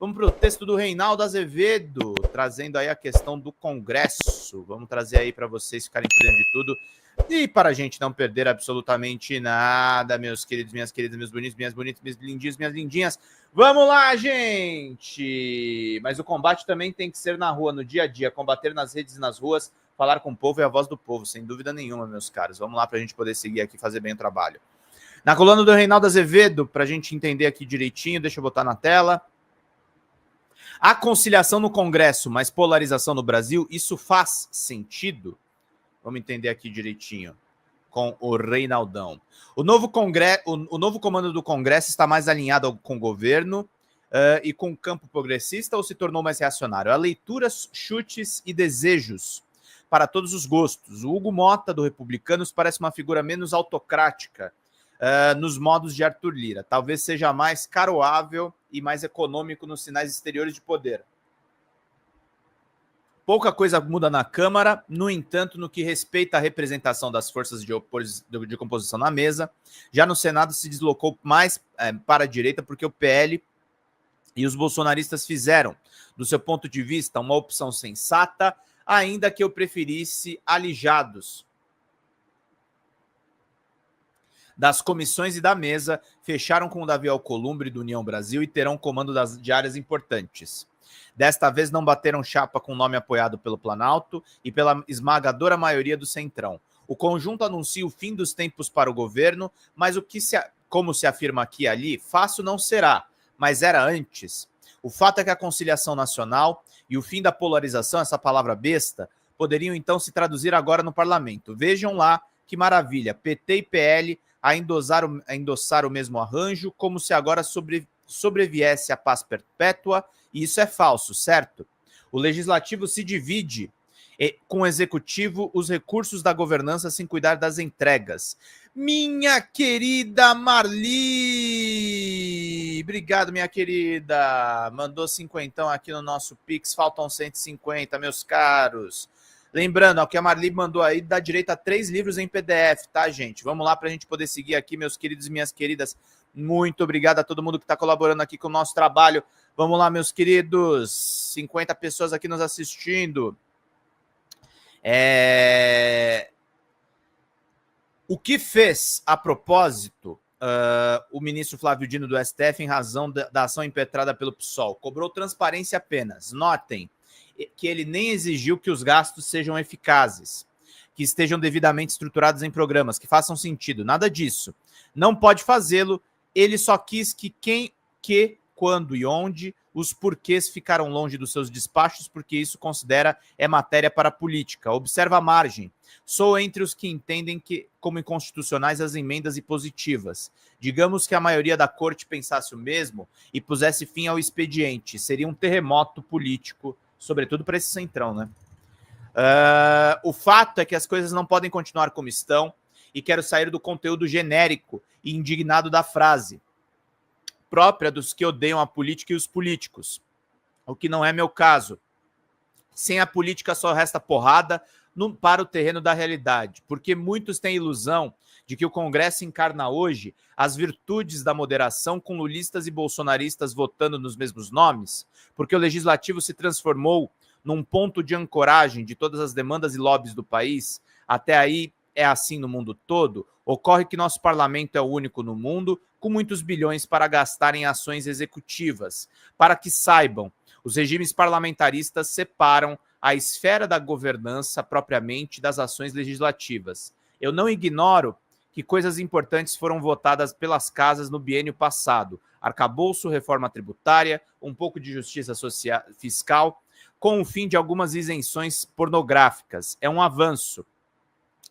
Vamos para o texto do Reinaldo Azevedo, trazendo aí a questão do Congresso. Vamos trazer aí para vocês ficarem por dentro de tudo. E para a gente não perder absolutamente nada, meus queridos, minhas queridas, meus bonitos, minhas bonitas, meus lindinhos, minhas lindinhas. Vamos lá, gente! Mas o combate também tem que ser na rua, no dia a dia. Combater nas redes e nas ruas, falar com o povo é a voz do povo, sem dúvida nenhuma, meus caros. Vamos lá para a gente poder seguir aqui e fazer bem o trabalho. Na coluna do Reinaldo Azevedo, para a gente entender aqui direitinho, deixa eu botar na tela. A conciliação no Congresso, mas polarização no Brasil, isso faz sentido? Vamos entender aqui direitinho com o Reinaldão. O novo comando do Congresso está mais alinhado com o governo e com o campo progressista ou se tornou mais reacionário? Há leituras, chutes e desejos para todos os gostos. O Hugo Mota, do Republicanos, parece uma figura menos autocrática nos modos de Arthur Lira. Talvez seja mais caroável e mais econômico nos sinais exteriores de poder. Pouca coisa muda na Câmara, no entanto, no que respeita à representação das forças de composição na mesa, já no Senado se deslocou mais para a direita porque o PL e os bolsonaristas fizeram, do seu ponto de vista, uma opção sensata, ainda que eu preferisse alijados das comissões e da mesa, fecharam com o Davi Alcolumbre do União Brasil e terão comando de áreas importantes. Desta vez não bateram chapa com o nome apoiado pelo Planalto e pela esmagadora maioria do Centrão. O conjunto anuncia o fim dos tempos para o governo, mas como se afirma aqui e ali, fácil não será, mas era antes. O fato é que a conciliação nacional e o fim da polarização, essa palavra besta, poderiam então se traduzir agora no parlamento. Vejam lá que maravilha, PT e PL a endossar o mesmo arranjo, como se agora sobreviesse a paz perpétua, e isso é falso, certo? O legislativo se divide com o executivo os recursos da governança sem cuidar das entregas. Minha querida Marli! Obrigado, minha querida. Mandou 50 aqui no nosso Pix, faltam 150, meus caros. Lembrando, que a Marli mandou aí, dá direito a 3 livros em PDF, tá, gente? Vamos lá para a gente poder seguir aqui, meus queridos e minhas queridas. Muito obrigado a todo mundo que está colaborando aqui com o nosso trabalho. Vamos lá, meus queridos. 50 pessoas aqui nos assistindo. O que fez, a propósito, o ministro Flávio Dino do STF em razão da ação impetrada pelo PSOL? Cobrou transparência apenas. Notem que ele nem exigiu que os gastos sejam eficazes, que estejam devidamente estruturados em programas, que façam sentido. Nada disso. Não pode fazê-lo. Ele só quis que quem, que, quando e onde, os porquês ficaram longe dos seus despachos, porque isso considera é matéria para a política. Observa a margem. Sou entre os que entendem que, como inconstitucionais as emendas impositivas. Digamos que a maioria da corte pensasse o mesmo e pusesse fim ao expediente. Seria um terremoto político, sobretudo para esse centrão, né? O fato é que as coisas não podem continuar como estão e quero sair do conteúdo genérico e indignado da frase, própria dos que odeiam a política e os políticos, o que não é meu caso. Sem a política só resta porrada para o terreno da realidade, porque muitos têm ilusão de que o Congresso encarna hoje as virtudes da moderação com lulistas e bolsonaristas votando nos mesmos nomes, porque o Legislativo se transformou num ponto de ancoragem de todas as demandas e lobbies do país. Até aí é assim no mundo todo. Ocorre que nosso parlamento é o único no mundo com muitos bilhões para gastar em ações executivas. Para que saibam, os regimes parlamentaristas separam a esfera da governança propriamente das ações legislativas. Eu não ignoro que coisas importantes foram votadas pelas casas no biênio passado. Arcabouço, reforma tributária, um pouco de justiça fiscal, com o fim de algumas isenções pornográficas. É um avanço.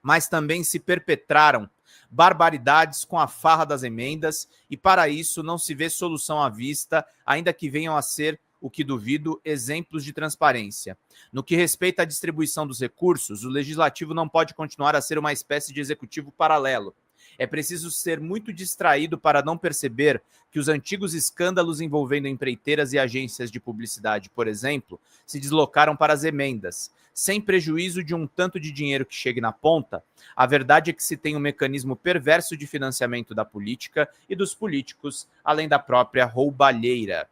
Mas também se perpetraram barbaridades com a farra das emendas e, para isso, não se vê solução à vista, ainda que venham a ser, o que duvido, exemplos de transparência. No que respeita à distribuição dos recursos, o Legislativo não pode continuar a ser uma espécie de executivo paralelo. É preciso ser muito distraído para não perceber que os antigos escândalos envolvendo empreiteiras e agências de publicidade, por exemplo, se deslocaram para as emendas. Sem prejuízo de um tanto de dinheiro que chegue na ponta, a verdade é que se tem um mecanismo perverso de financiamento da política e dos políticos, além da própria roubalheira.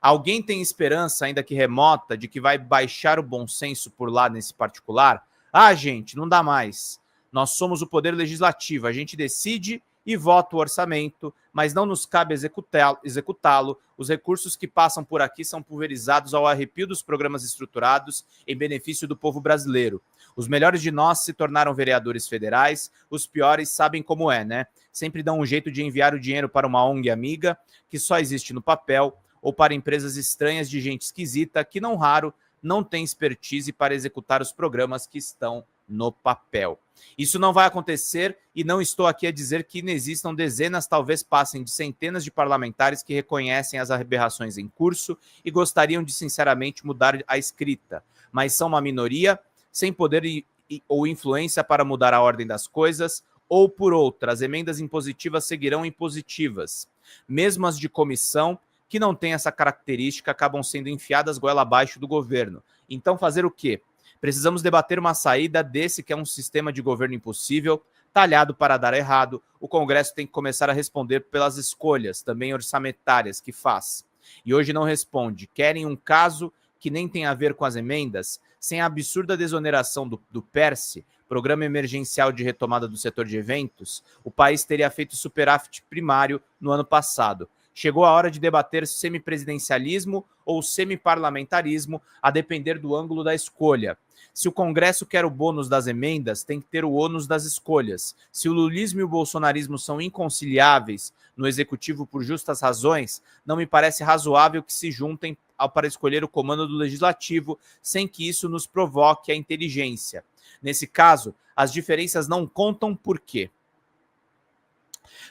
Alguém tem esperança, ainda que remota, de que vai baixar o bom senso por lá nesse particular? Ah, gente, não dá mais. Nós somos o poder legislativo, a gente decide e vota o orçamento, mas não nos cabe executá-lo. Os recursos que passam por aqui são pulverizados ao arrepio dos programas estruturados em benefício do povo brasileiro. Os melhores de nós se tornaram vereadores federais, os piores sabem como é, né? Sempre dão um jeito de enviar o dinheiro para uma ONG amiga, que só existe no papel, ou para empresas estranhas de gente esquisita, que não raro não tem expertise para executar os programas que estão no papel. Isso não vai acontecer e não estou aqui a dizer que inexistam dezenas, talvez passem de centenas de parlamentares que reconhecem as aberrações em curso e gostariam de sinceramente mudar a escrita, mas são uma minoria sem poder ou influência para mudar a ordem das coisas, ou por outra, as emendas impositivas seguirão impositivas. Mesmo as de comissão, que não têm essa característica, acabam sendo enfiadas goela abaixo do governo. Então fazer o quê? Precisamos debater uma saída desse que é um sistema de governo impossível, talhado para dar errado. O Congresso tem que começar a responder pelas escolhas, também orçamentárias, que faz. E hoje não responde. Querem um caso que nem tem a ver com as emendas? Sem a absurda desoneração do PERSE, Programa Emergencial de Retomada do Setor de Eventos, o país teria feito superávit primário no ano passado. Chegou a hora de debater semipresidencialismo ou semiparlamentarismo, a depender do ângulo da escolha. Se o Congresso quer o bônus das emendas, tem que ter o ônus das escolhas. Se o lulismo e o bolsonarismo são inconciliáveis no executivo por justas razões, não me parece razoável que se juntem para escolher o comando do legislativo, sem que isso nos provoque a inteligência. Nesse caso, as diferenças não contam por quê?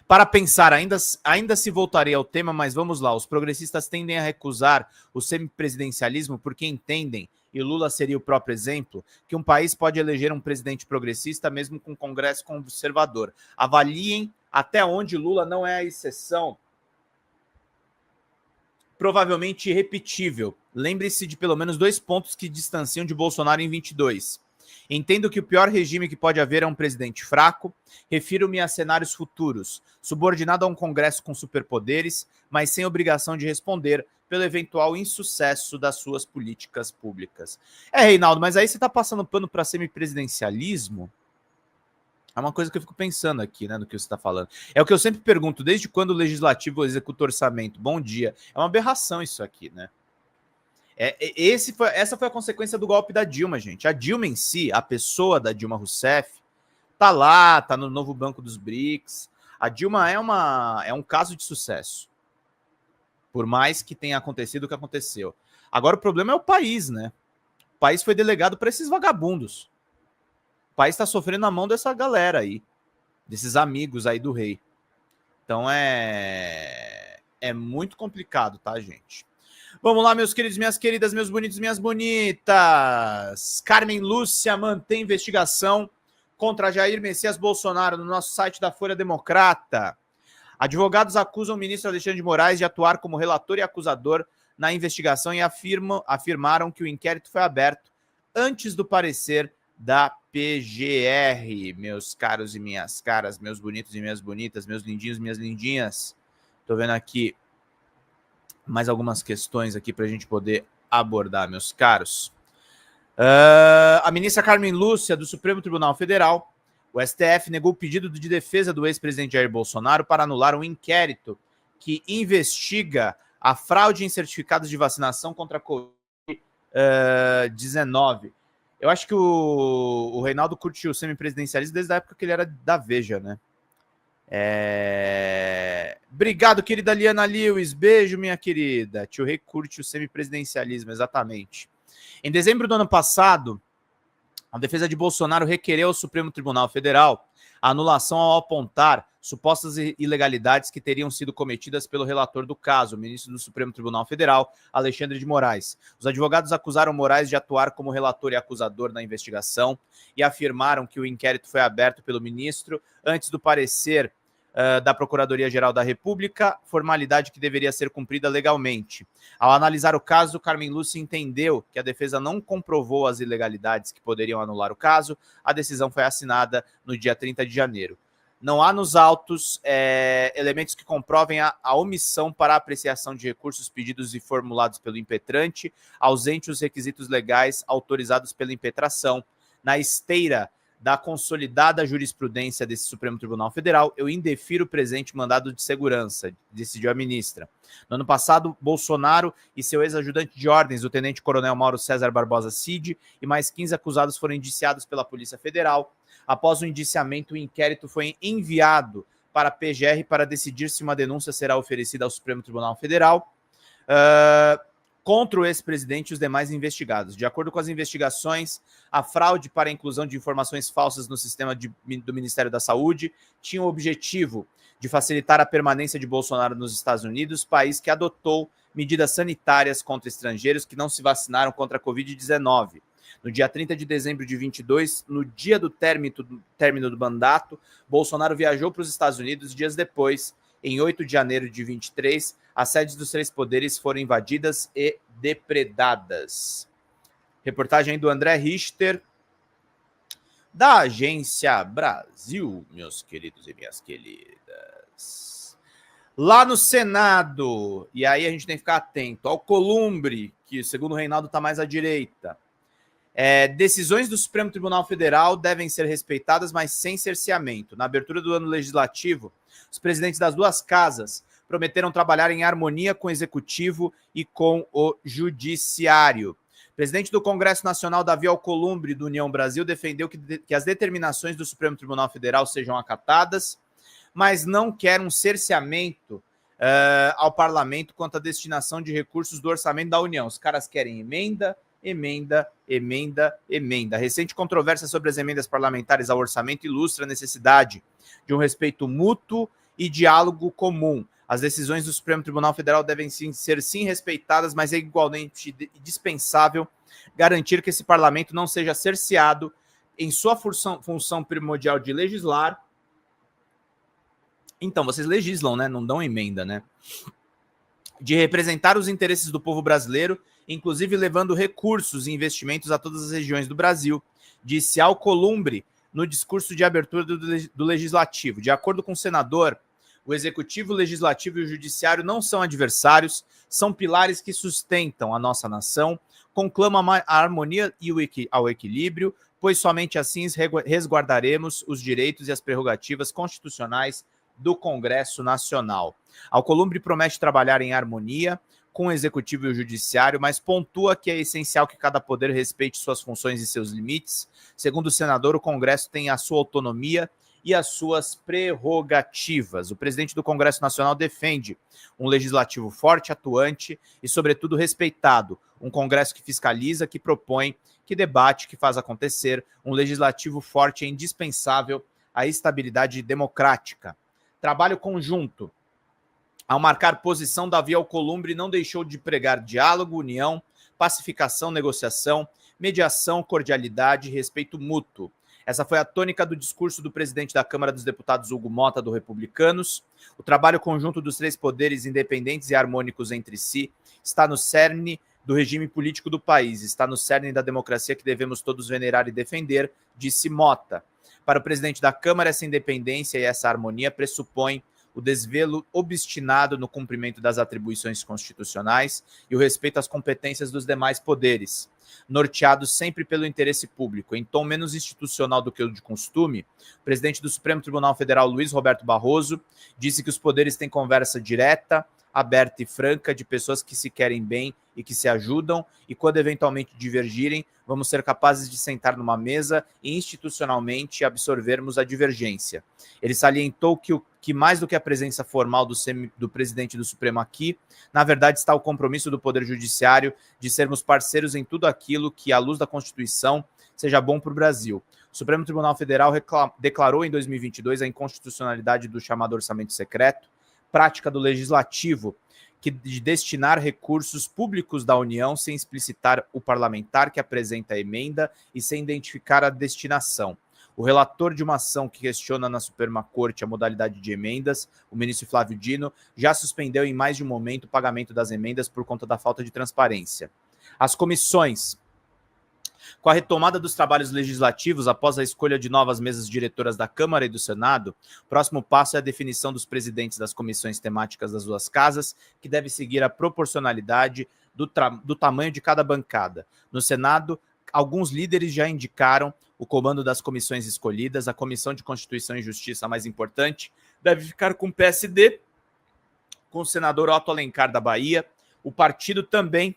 Para pensar, ainda se voltarei ao tema, mas vamos lá. Os progressistas tendem a recusar o semipresidencialismo porque entendem, e Lula seria o próprio exemplo, que um país pode eleger um presidente progressista mesmo com um Congresso conservador. Avaliem até onde Lula não é a exceção, provavelmente irrepetível. Lembre-se de pelo menos 2 pontos que distanciam de Bolsonaro em 22. Entendo que o pior regime que pode haver é um presidente fraco. Refiro-me a cenários futuros, subordinado a um Congresso com superpoderes, mas sem obrigação de responder pelo eventual insucesso das suas políticas públicas. Reinaldo, mas aí você está passando pano para semipresidencialismo? É uma coisa que eu fico pensando aqui, né, no que você está falando. É o que eu sempre pergunto, desde quando o Legislativo executa orçamento? Bom dia. É uma aberração isso aqui, né? Essa foi a consequência do golpe da Dilma, gente. A Dilma em si, a pessoa da Dilma Rousseff, tá lá, tá no novo banco dos BRICS. A Dilma é um caso de sucesso. Por mais que tenha acontecido o que aconteceu. Agora o problema é o país, né? O país foi delegado para esses vagabundos. O país está sofrendo na mão dessa galera aí, desses amigos aí do rei. Então é muito complicado, tá, gente? Vamos lá, meus queridos, minhas queridas, meus bonitos, minhas bonitas. Carmen Lúcia mantém investigação contra Jair Messias Bolsonaro no nosso site da Folha Democrata. Advogados acusam o ministro Alexandre de Moraes de atuar como relator e acusador na investigação e afirmaram que o inquérito foi aberto antes do parecer da PGR. Meus caros e minhas caras, meus bonitos e minhas bonitas, meus lindinhos e minhas lindinhas. Tô vendo aqui mais algumas questões aqui para a gente poder abordar, meus caros. A ministra Carmen Lúcia, do Supremo Tribunal Federal, o STF negou o pedido de defesa do ex-presidente Jair Bolsonaro para anular um inquérito que investiga a fraude em certificados de vacinação contra a Covid-19. Eu acho que o Reinaldo curtiu o semipresidencialismo desde a época que ele era da Veja, né? Obrigado, querida Liana Lewis. Beijo, minha querida. Tio Rei curte o semipresidencialismo, exatamente. Em dezembro do ano passado, a defesa de Bolsonaro requereu ao Supremo Tribunal Federal a anulação ao apontar supostas ilegalidades que teriam sido cometidas pelo relator do caso, o ministro do Supremo Tribunal Federal, Alexandre de Moraes. Os advogados acusaram Moraes de atuar como relator e acusador na investigação e afirmaram que o inquérito foi aberto pelo ministro antes do parecer da Procuradoria-Geral da República, formalidade que deveria ser cumprida legalmente. Ao analisar o caso, Carmen Lúcia entendeu que a defesa não comprovou as ilegalidades que poderiam anular o caso. A decisão foi assinada no dia 30 de janeiro. Não há nos autos elementos que comprovem a omissão para a apreciação de recursos pedidos e formulados pelo impetrante, ausente os requisitos legais autorizados pela impetração. Na esteira da consolidada jurisprudência desse Supremo Tribunal Federal, eu indefiro o presente mandado de segurança, decidiu a ministra. No ano passado, Bolsonaro e seu ex-ajudante de ordens, o tenente-coronel Mauro César Barbosa Cid, e mais 15 acusados foram indiciados pela Polícia Federal. Após o indiciamento, o inquérito foi enviado para a PGR para decidir se uma denúncia será oferecida ao Supremo Tribunal Federal contra o ex-presidente e os demais investigados. De acordo com as investigações, a fraude para a inclusão de informações falsas no sistema do Ministério da Saúde tinha o objetivo de facilitar a permanência de Bolsonaro nos Estados Unidos, país que adotou medidas sanitárias contra estrangeiros que não se vacinaram contra a Covid-19. No dia 30 de dezembro de 22, no dia do término do mandato, Bolsonaro viajou para os Estados Unidos. Dias depois, em 8 de janeiro de 23, as sedes dos três poderes foram invadidas e depredadas. Reportagem do André Richter, da Agência Brasil, meus queridos e minhas queridas. Lá no Senado, e aí a gente tem que ficar atento, ao Columbre, que segundo o Reinaldo está mais à direita. Decisões do Supremo Tribunal Federal devem ser respeitadas, mas sem cerceamento. Na abertura do ano legislativo, os presidentes das duas casas prometeram trabalhar em harmonia com o Executivo e com o Judiciário. O presidente do Congresso Nacional, Davi Alcolumbre, do União Brasil, defendeu que as determinações do Supremo Tribunal Federal sejam acatadas, mas não quer um cerceamento ao parlamento quanto à destinação de recursos do orçamento da União. Os caras querem emenda, emenda, emenda, emenda. A recente controvérsia sobre as emendas parlamentares ao orçamento ilustra a necessidade de um respeito mútuo e diálogo comum. As decisões do Supremo Tribunal Federal devem ser sim respeitadas, mas é igualmente indispensável garantir que esse parlamento não seja cerceado em sua função primordial de legislar. Então, vocês legislam, né? Não dão emenda, né? De representar os interesses do povo brasileiro, inclusive levando recursos e investimentos a todas as regiões do Brasil, disse Alcolumbre no discurso de abertura do Legislativo. De acordo com o senador, o Executivo, o Legislativo e o Judiciário não são adversários, são pilares que sustentam a nossa nação, conclamam a harmonia e ao equilíbrio, pois somente assim resguardaremos os direitos e as prerrogativas constitucionais do Congresso Nacional. Alcolumbre promete trabalhar em harmonia com o Executivo e o Judiciário, mas pontua que é essencial que cada poder respeite suas funções e seus limites. Segundo o senador, o Congresso tem a sua autonomia e as suas prerrogativas. O presidente do Congresso Nacional defende um legislativo forte, atuante e, sobretudo, respeitado. Um Congresso que fiscaliza, que propõe, que debate, que faz acontecer. Um legislativo forte é indispensável à estabilidade democrática. Trabalho conjunto. Ao marcar posição, Davi Alcolumbre não deixou de pregar diálogo, união, pacificação, negociação, mediação, cordialidade e respeito mútuo. Essa foi a tônica do discurso do presidente da Câmara dos Deputados, Hugo Mota, do Republicanos. O trabalho conjunto dos três poderes independentes e harmônicos entre si está no cerne do regime político do país, está no cerne da democracia que devemos todos venerar e defender, disse Mota. Para o presidente da Câmara, essa independência e essa harmonia pressupõem o desvelo obstinado no cumprimento das atribuições constitucionais e o respeito às competências dos demais poderes, norteados sempre pelo interesse público. Em tom menos institucional do que o de costume, o presidente do Supremo Tribunal Federal, Luiz Roberto Barroso, disse que os poderes têm conversa direta, aberta e franca de pessoas que se querem bem e que se ajudam, e quando eventualmente divergirem, vamos ser capazes de sentar numa mesa e institucionalmente absorvermos a divergência. Ele salientou que mais do que a presença formal do presidente do Supremo aqui, na verdade está o compromisso do Poder Judiciário de sermos parceiros em tudo aquilo que, à luz da Constituição, seja bom para o Brasil. O Supremo Tribunal Federal declarou em 2022 a inconstitucionalidade do chamado orçamento secreto, prática do Legislativo, de destinar recursos públicos da União sem explicitar o parlamentar que apresenta a emenda e sem identificar a destinação. O relator de uma ação que questiona na Suprema Corte a modalidade de emendas, o ministro Flávio Dino, já suspendeu em mais de um momento o pagamento das emendas por conta da falta de transparência. As comissões. Com a retomada dos trabalhos legislativos após a escolha de novas mesas diretoras da Câmara e do Senado, o próximo passo é a definição dos presidentes das comissões temáticas das duas casas, que deve seguir a proporcionalidade do tamanho de cada bancada. No Senado, alguns líderes já indicaram o comando das comissões escolhidas. A Comissão de Constituição e Justiça, a mais importante, deve ficar com o PSD, com o senador Otto Alencar da Bahia. O partido também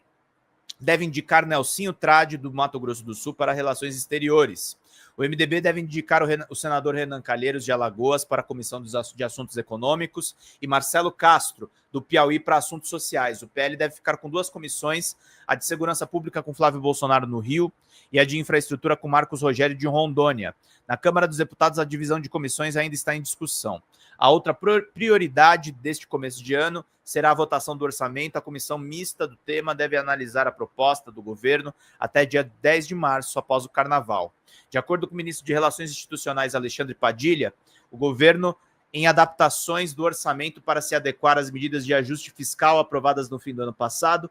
deve indicar Nelsinho Trade, do Mato Grosso do Sul, para Relações Exteriores. O MDB deve indicar o senador Renan Calheiros, de Alagoas, para a Comissão de Assuntos Econômicos, e Marcelo Castro, do Piauí, para Assuntos Sociais. O PL deve ficar com duas comissões, a de Segurança Pública com Flávio Bolsonaro no Rio e a de Infraestrutura com Marcos Rogério de Rondônia. Na Câmara dos Deputados, a divisão de comissões ainda está em discussão. A outra prioridade deste começo de ano será a votação do orçamento. A comissão mista do tema deve analisar a proposta do governo até dia 10 de março, após o Carnaval. De acordo com o ministro de Relações Institucionais, Alexandre Padilha, o governo, em adaptações do orçamento para se adequar às medidas de ajuste fiscal aprovadas no fim do ano passado,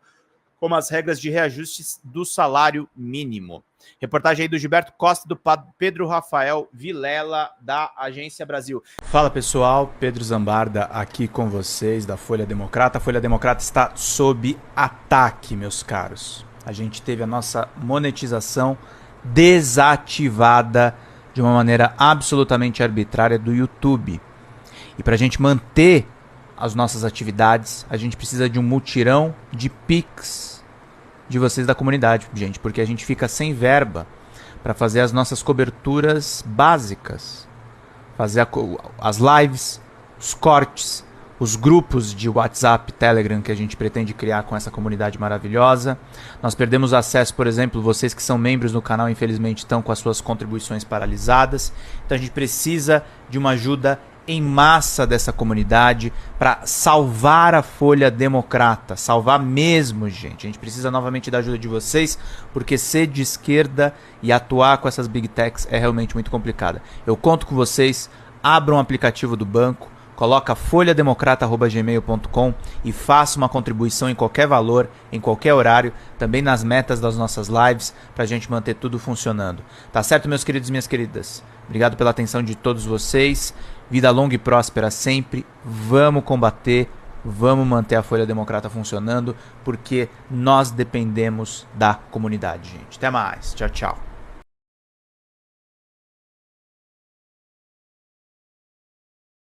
como as regras de reajuste do salário mínimo. Reportagem aí do Gilberto Costa e do Pedro Rafael Vilela, da Agência Brasil. Fala pessoal, Pedro Zambarda aqui com vocês da Folha Democrata. A Folha Democrata está sob ataque, meus caros. A gente teve a nossa monetização desativada de uma maneira absolutamente arbitrária do YouTube. E para a gente manter as nossas atividades, a gente precisa de um mutirão de Pix de vocês da comunidade, gente, porque a gente fica sem verba para fazer as nossas coberturas básicas, fazer as lives, os cortes, os grupos de WhatsApp, Telegram que a gente pretende criar com essa comunidade maravilhosa. Nós perdemos acesso, por exemplo, vocês que são membros do canal, infelizmente, estão com as suas contribuições paralisadas. Então a gente precisa de uma ajuda em massa dessa comunidade para salvar a Folha Democrata, salvar mesmo, gente. A gente precisa novamente da ajuda de vocês, porque ser de esquerda e atuar com essas big techs é realmente muito complicada. Eu conto com vocês, abram o aplicativo do banco, coloca folhademocrata@gmail.com e faça uma contribuição em qualquer valor, em qualquer horário, também nas metas das nossas lives, para a gente manter tudo funcionando. Tá certo, meus queridos e minhas queridas? Obrigado pela atenção de todos vocês. Vida longa e próspera sempre. Vamos combater, vamos manter a Folha Democrata funcionando, porque nós dependemos da comunidade, gente. Até mais. Tchau, tchau.